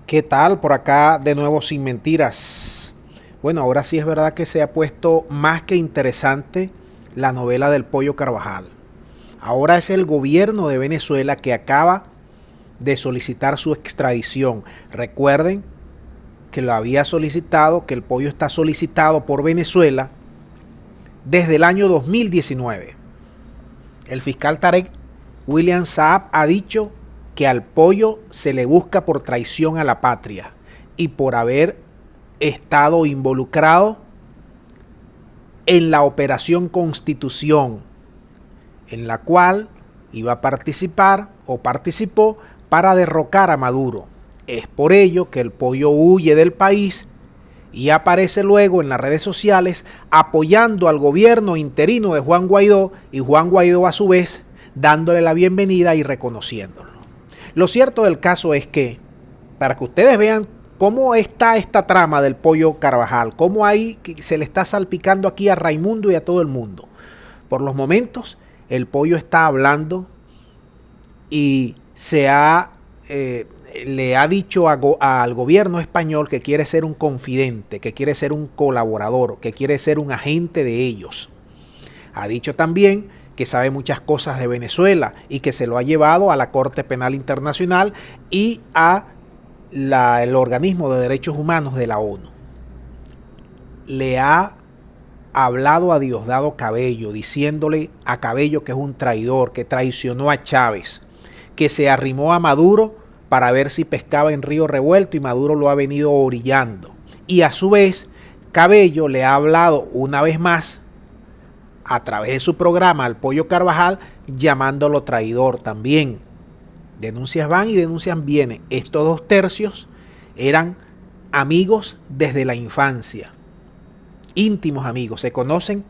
¿Qué tal? Por acá de nuevo sin mentiras. Bueno, ahora sí es verdad que se ha puesto más que interesante la novela del Pollo Carvajal. Ahora es el gobierno de Venezuela que acaba de solicitar su extradición. Recuerden que lo había solicitado, que el pollo está solicitado por Venezuela desde el año 2019. El fiscal Tarek William Saab ha dicho que al pollo se le busca por traición a la patria y por haber estado involucrado en la Operación Constitución, en la cual iba a participar o participó para derrocar a Maduro. Es por ello que el pollo huye del país y aparece luego en las redes sociales apoyando al gobierno interino de Juan Guaidó, y Juan Guaidó a su vez dándole la bienvenida y reconociéndolo. Lo cierto del caso es que, para que ustedes vean cómo está esta trama del Pollo Carvajal, cómo ahí se le está salpicando aquí a Raimundo y a todo el mundo. Por los momentos, el pollo está hablando y le ha dicho al gobierno español que quiere ser un confidente, que quiere ser un colaborador, que quiere ser un agente de ellos. Ha dicho también que sabe muchas cosas de Venezuela y que se lo ha llevado a la Corte Penal Internacional y a el organismo de derechos humanos de la ONU. Le ha hablado a Diosdado Cabello, diciéndole a Cabello que es un traidor, que traicionó a Chávez, que se arrimó a Maduro para ver si pescaba en río revuelto y Maduro lo ha venido orillando. Y a su vez, Cabello le ha hablado una vez más a través de su programa al Pollo Carvajal, llamándolo traidor también. Denuncias van y denuncias vienen. Estos dos tercios eran amigos desde la infancia, íntimos amigos, se conocen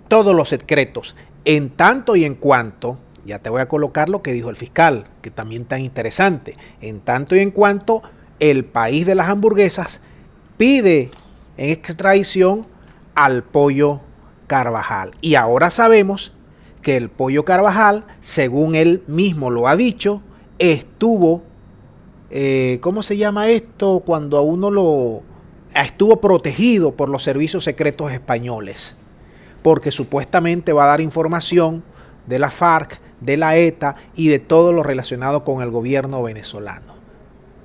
todos los secretos. En tanto y en cuanto, ya te voy a colocar lo que dijo el fiscal, que también tan interesante, en tanto y en cuanto el país de las hamburguesas pide en extradición al Pollo Carvajal. Y ahora sabemos que el Pollo Carvajal, según él mismo lo ha dicho, estuvo, ¿cómo se llama esto? Cuando a uno estuvo protegido por los servicios secretos españoles, porque supuestamente va a dar información de la FARC, de la ETA y de todo lo relacionado con el gobierno venezolano.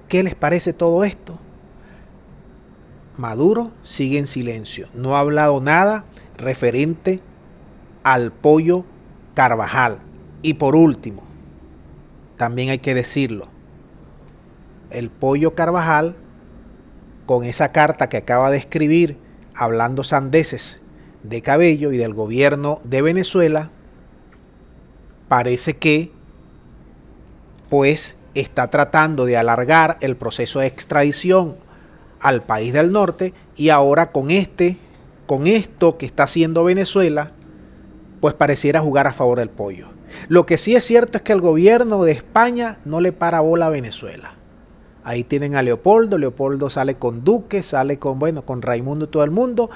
¿Qué les parece todo esto? Maduro sigue en silencio, no ha hablado nada referente al Pollo Carvajal. Y por último, también hay que decirlo, el Pollo Carvajal, con esa carta que acaba de escribir hablando sandeces de Cabello y del gobierno de Venezuela, parece que pues está tratando de alargar el proceso de extradición al país del norte, y ahora con esto que está haciendo Venezuela, pues pareciera jugar a favor del pollo. Lo que sí es cierto es que el gobierno de España no le para bola a Venezuela. Ahí tienen a Leopoldo sale con Duque, sale con Raimundo y todo el mundo.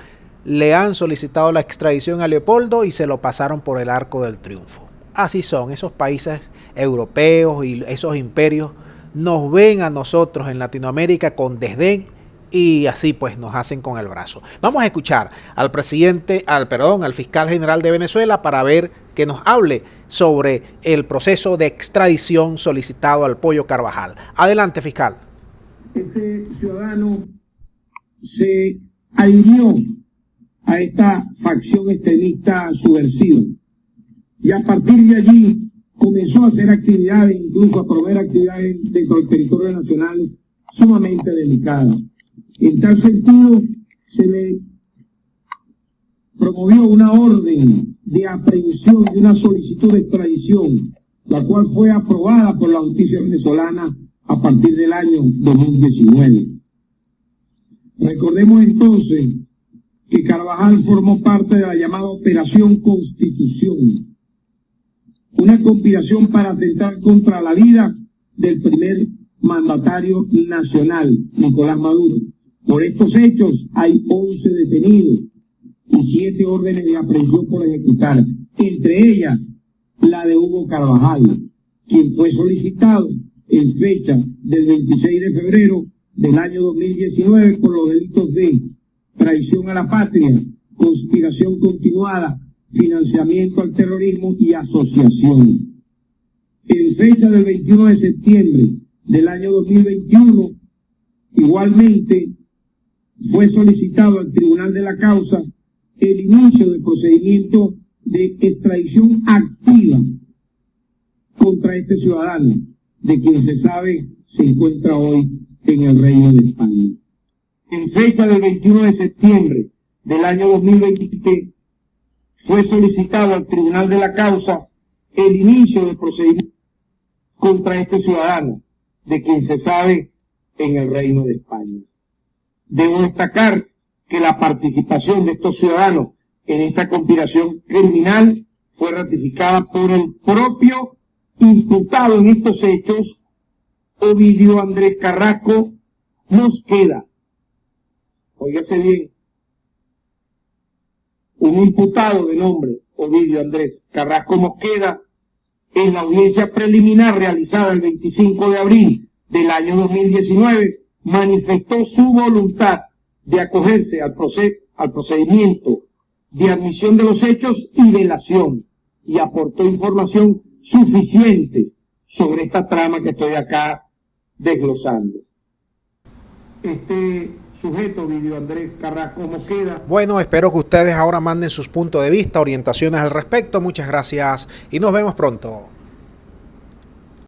Le han solicitado la extradición a Leopoldo y se lo pasaron por el arco del triunfo. Así son, esos países europeos y esos imperios nos ven a nosotros en Latinoamérica con desdén y así pues nos hacen con el brazo. Vamos a escuchar al fiscal general de Venezuela para ver que nos hable sobre el proceso de extradición solicitado al Pollo Carvajal. Adelante, fiscal. Este ciudadano se adhirió a esta facción extremista subversiva y a partir de allí comenzó a hacer actividades, incluso a promover actividades dentro del territorio nacional sumamente delicadas. En tal sentido, se le promovió una orden de aprehensión y una solicitud de extradición, la cual fue aprobada por la justicia venezolana a partir del año 2019. Recordemos entonces que Carvajal formó parte de la llamada Operación Constitución, una conspiración para atentar contra la vida del primer mandatario nacional, Nicolás Maduro. Por estos hechos hay 11 detenidos y 7 órdenes de aprehensión por ejecutar, entre ellas la de Hugo Carvajal, quien fue solicitado en fecha del 26 de febrero del año 2019 por los delitos de traición a la patria, conspiración continuada, financiamiento al terrorismo y asociación. En fecha del 21 de septiembre del año 2021, igualmente fue solicitado al Tribunal de la Causa el inicio del procedimiento de extradición activa contra este ciudadano, de quien se sabe se encuentra hoy en el Reino de España. En fecha del 21 de septiembre del año 2020, fue solicitado al Tribunal de la Causa el inicio del procedimiento contra este ciudadano, de quien se sabe en el Reino de España. Debo destacar que la participación de estos ciudadanos en esta conspiración criminal fue ratificada por el propio imputado en estos hechos, Ovidio Andrés Carrasco Mosqueda. Óigase bien, un imputado de nombre Ovidio Andrés Carrasco Mosqueda, en la audiencia preliminar realizada el 25 de abril del año 2019, manifestó su voluntad de acogerse al procedimiento de admisión de los hechos y delación, y aportó información suficiente sobre esta trama que estoy acá desglosando. Este sujeto, Ovidio Andrés Carrasco Mosqueda. Bueno, espero que ustedes ahora manden sus puntos de vista, orientaciones al respecto. Muchas gracias y nos vemos pronto.